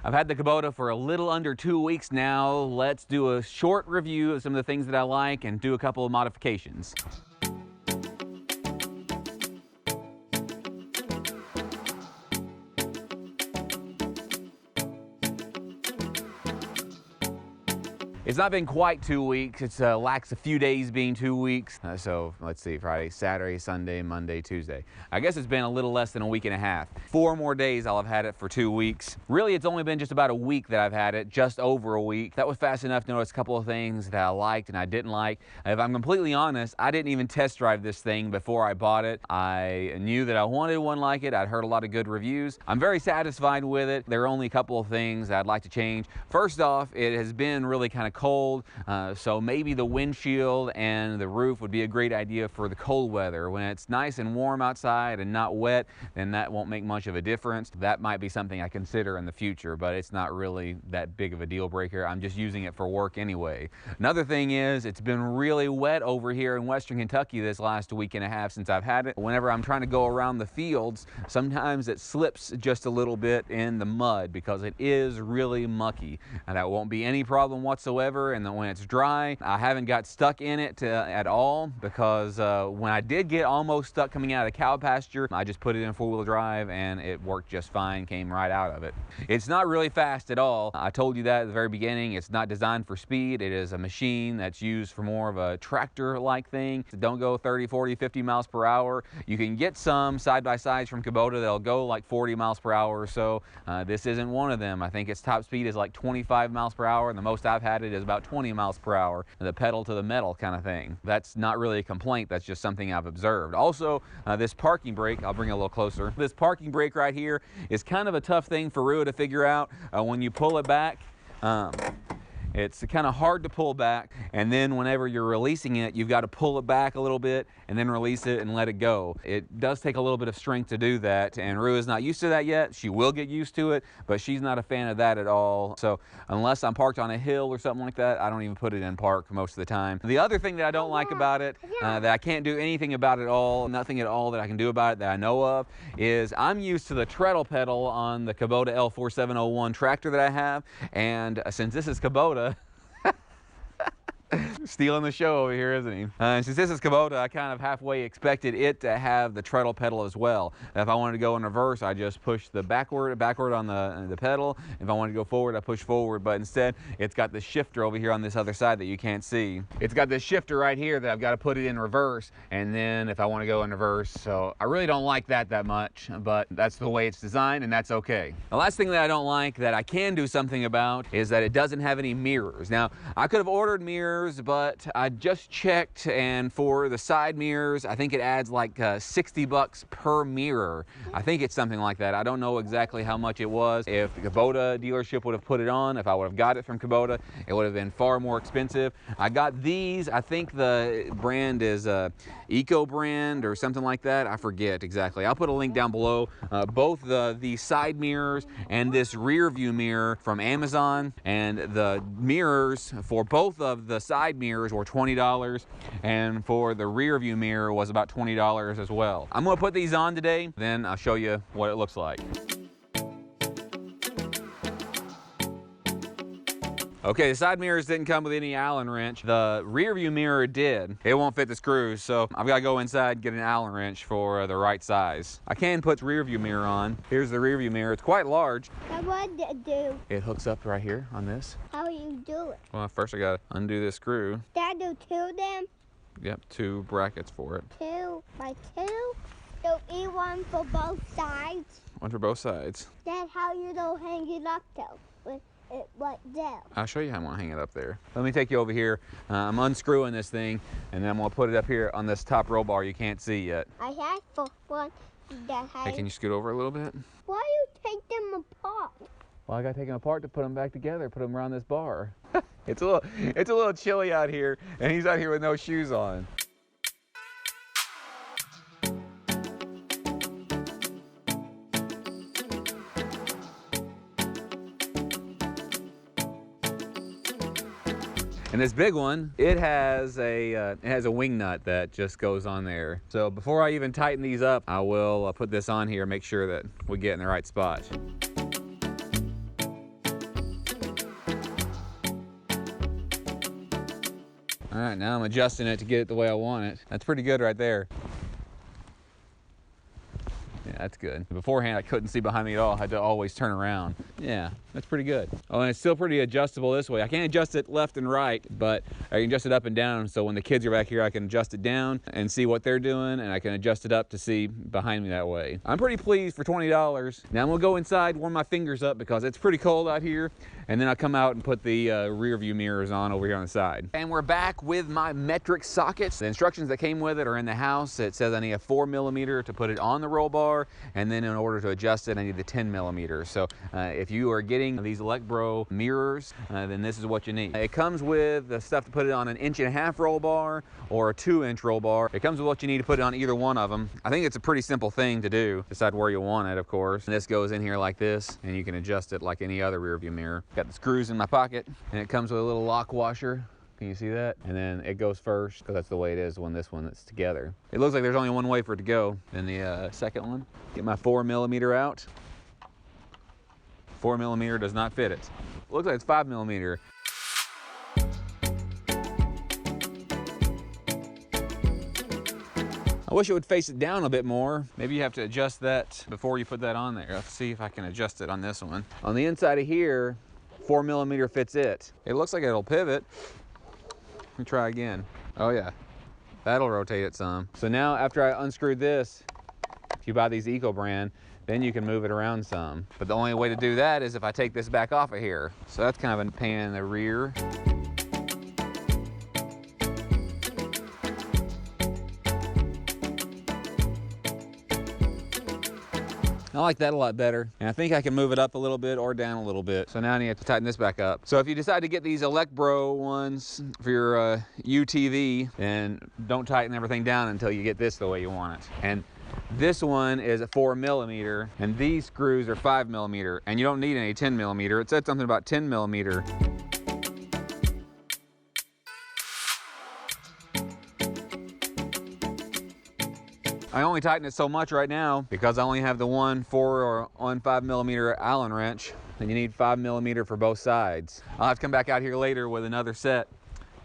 I've had the Kubota for a little under 2 weeks now. Let's do a short review of some of the things that I like and do a couple of modifications. It's not been quite 2 weeks. It's lacks a few days being 2 weeks. So let's see, Friday, Saturday, Sunday, Monday, Tuesday. I guess it's been a little less than a week and a half. 4 more days I'll have had it for 2 weeks. Really, it's only been just about a week that I've had it, just over a week. That was fast enough to notice a couple of things that I liked and I didn't like. If I'm completely honest, I didn't even test drive this thing before I bought it. I knew that I wanted one like it. I'd heard a lot of good reviews. I'm very satisfied with it. There are only a couple of things I'd like to change. First off, it has been really kind of cold, so maybe the windshield and the roof would be a great idea for the cold weather. When it's nice and warm outside and not wet, then that won't make much of a difference. That might be something I consider in the future, but it's not really that big of a deal breaker. I'm just using it for work anyway. Another thing is, it's been really wet over here in Western Kentucky this last week and a half since I've had it. Whenever I'm trying to go around the fields, sometimes it slips just a little bit in the mud because it is really mucky. And that won't be any problem whatsoever. And then when it's dry, I haven't got stuck in it at all, because when I did get almost stuck coming out of the cow pasture, I just put it in 4-wheel drive and it worked just fine, came right out of it. It's not really fast at all. I told you that at the very beginning. It's not designed for speed. It is a machine that's used for more of a tractor-like thing. So don't go 30, 40, 50 miles per hour. You can get some side-by-sides from Kubota that'll go like 40 miles per hour or so. This isn't one of them. I think its top speed is like 25 miles per hour, and the most I've had it is about 20 miles per hour, the pedal to the metal kind of thing. That's not really a complaint, that's just something I've observed. Also, this parking brake, I'll bring it a little closer. This parking brake right here is kind of a tough thing for Rua to figure out. When you pull it back, it's kind of hard to pull back, and then whenever you're releasing it, you've got to pull it back a little bit and then release it and let it go. It does take a little bit of strength to do that, and Rua's not used to that yet. She will get used to it, but she's not a fan of that at all. So unless I'm parked on a hill or something like that, I don't even put it in park most of the time. The other thing that I don't like about it, that I can't do anything about at all, nothing at all that I can do about it that I know of, is I'm used to the treadle pedal on the Kubota L4701 tractor that I have, and since this is Kubota, stealing the show over here, isn't he? Since this is Kubota, I kind of halfway expected it to have the treadle pedal as well. If I wanted to go in reverse, I just push the backward on the pedal. If I wanted to go forward, I push forward. But instead, it's got the shifter over here on this other side that you can't see. It's got this shifter right here that I've got to put it in reverse, and then if I want to go in reverse. So I really don't like that much, but that's the way it's designed, and that's okay. The last thing that I don't like that I can do something about is that it doesn't have any mirrors. Now, I could have ordered mirrors, but I just checked, and for the side mirrors, I think it adds like 60 bucks per mirror. I think it's something like that. I don't know exactly how much it was. If the Kubota dealership would have put it on, if I would have got it from Kubota, it would have been far more expensive. I got these, I think the brand is Eco brand or something like that. I forget exactly. I'll put a link down below. Both the side mirrors and this rear view mirror from Amazon, and the mirrors for both of the side mirrors were $20, and for the rear view mirror was about $20 as well. I'm gonna put these on today, then I'll show you what it looks like. Okay, the side mirrors didn't come with any Allen wrench. The rear view mirror did. It won't fit the screws, so I've got to go inside and get an Allen wrench for the right size. I can put the rear view mirror on. Here's the rear view mirror. It's quite large. What does it do? It hooks up right here on this. How do you do it? Well, first I got to undo this screw. Dad, do 2 of them? Yep, 2 brackets for it. 2 by 2? So each one for both sides? One for both sides. Dad, how you don't hang it up though? With it like that. I'll show you how I'm gonna hang it up there. Let me take you over here. I'm unscrewing this thing, and then I'm gonna put it up here on this top roll bar you can't see yet. I had for one that Hey, can you scoot over a little bit? Why you take them apart? Well, I gotta take them apart to put them back together, put them around this bar. It's a little chilly out here, and he's out here with no shoes on. And this big one, it has a wing nut that just goes on there. So before I even tighten these up, I will put this on here, make sure that we get in the right spot. All right, now I'm adjusting it to get it the way I want it. That's pretty good right there. Yeah, that's good. Beforehand, I couldn't see behind me at all. I had to always turn around. Yeah, that's pretty good. Oh, and it's still pretty adjustable this way. I can't adjust it left and right, but I can adjust it up and down. So when the kids are back here, I can adjust it down and see what they're doing, and I can adjust it up to see behind me that way. I'm pretty pleased for $20. Now I'm gonna go inside, warm my fingers up because it's pretty cold out here, and then I'll come out and put the rear view mirrors on over here on the side. And we're back with my metric sockets. The instructions that came with it are in the house. It says I need a 4mm to put it on the roll bar, and then in order to adjust it, I need the 10mm. So if you are getting these Elec-Bro mirrors, then this is what you need. It comes with the stuff to put it on an 1.5" roll bar or a 2" roll bar. It comes with what you need to put it on either one of them. I think it's a pretty simple thing to do. Decide where you want it, of course. And this goes in here like this, and you can adjust it like any other rear view mirror. Got the screws in my pocket, and it comes with a little lock washer. Can you see that? And then it goes first, because that's the way it is when this one is together. It looks like there's only one way for it to go. Then the second one, get my 4mm out. 4mm does not fit it. Looks like it's 5mm. I wish it would face it down a bit more. Maybe you have to adjust that before you put that on there. Let's see if I can adjust it on this one. On the inside of here, 4mm fits it. It looks like it'll pivot. Let me try again. Oh yeah, that'll rotate it some. So now after I unscrewed this, if you buy these Eco brand, then you can move it around some. But the only way to do that is if I take this back off of here. So that's kind of a pain in the rear. I like that a lot better. And I think I can move it up a little bit or down a little bit. So now I need to tighten this back up. So if you decide to get these Elec-Bro ones for your UTV, then don't tighten everything down until you get this the way you want it. And this one is a 4mm, and these screws are 5mm, and you don't need any 10mm. It said something about 10mm. I only tighten it so much right now because I only have the one 4 or 5mm Allen wrench, and you need 5mm for both sides. I'll have to come back out here later with another set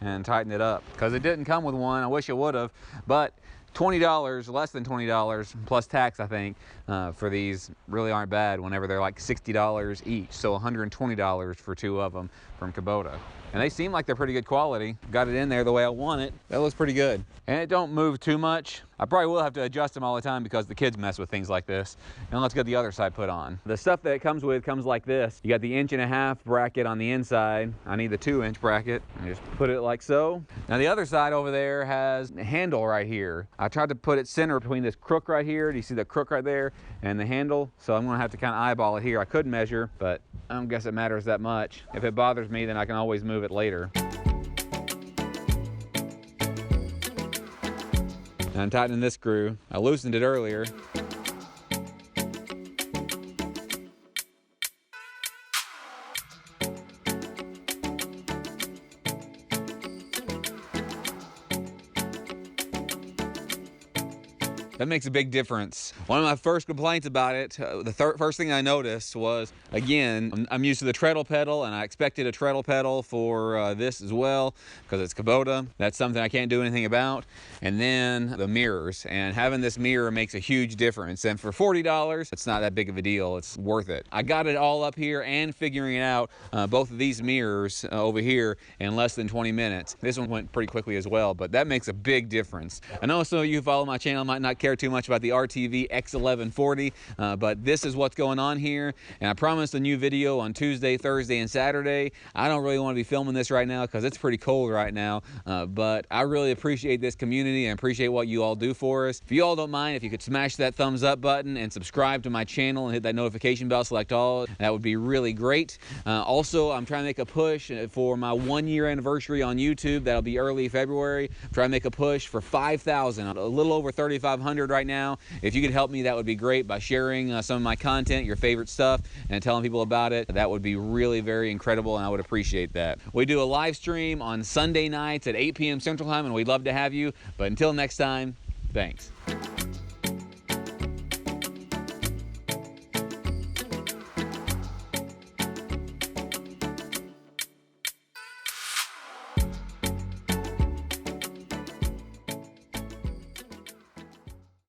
and tighten it up because it didn't come with one. I wish it would have, but $20, less than $20 plus tax, I think, for these really aren't bad whenever they're like $60 each. So $120 for 2 of them from Kubota. And they seem like they're pretty good quality. Got it in there the way I want it. That looks pretty good. And it don't move too much. I probably will have to adjust them all the time because the kids mess with things like this. And let's get the other side put on. The stuff that it comes with comes like this. You got the 1.5" bracket on the inside. I need the 2" bracket. And just put it like so. Now the other side over there has a handle right here. I tried to put it center between this crook right here. Do you see the crook right there? And the handle. So I'm gonna have to kind of eyeball it here. I could measure, but I don't guess it matters that much. If it bothers me, then I can always move it later. And I'm tightening this screw. I loosened it earlier. That makes a big difference. One of my first complaints about it, the first thing I noticed was, again, I'm used to the treadle pedal, and I expected a treadle pedal for this as well, because it's Kubota. That's something I can't do anything about. And then the mirrors, and having this mirror makes a huge difference. And for $40, it's not that big of a deal. It's worth it. I got it all up here and figuring it out, both of these mirrors over here in less than 20 minutes. This one went pretty quickly as well, but that makes a big difference. I know some of you who follow my channel might not care too much about the RTV-X1140, but this is what's going on here, and I promised a new video on Tuesday, Thursday, and Saturday. I don't really want to be filming this right now because it's pretty cold right now, but I really appreciate this community and appreciate what you all do for us. If you all don't mind, if you could smash that thumbs up button and subscribe to my channel and hit that notification bell, select all, that would be really great. Also, I'm trying to make a push for my 1-year anniversary on YouTube. That'll be early February. I'm trying to make a push for 5,000, a little over 3,500 right now. If you could help me, that would be great by sharing some of my content, your favorite stuff, and telling people about it. That would be really very incredible, and I would appreciate that. We do a live stream on Sunday nights at 8 p.m. Central Time, and we'd love to have you. But until next time, thanks.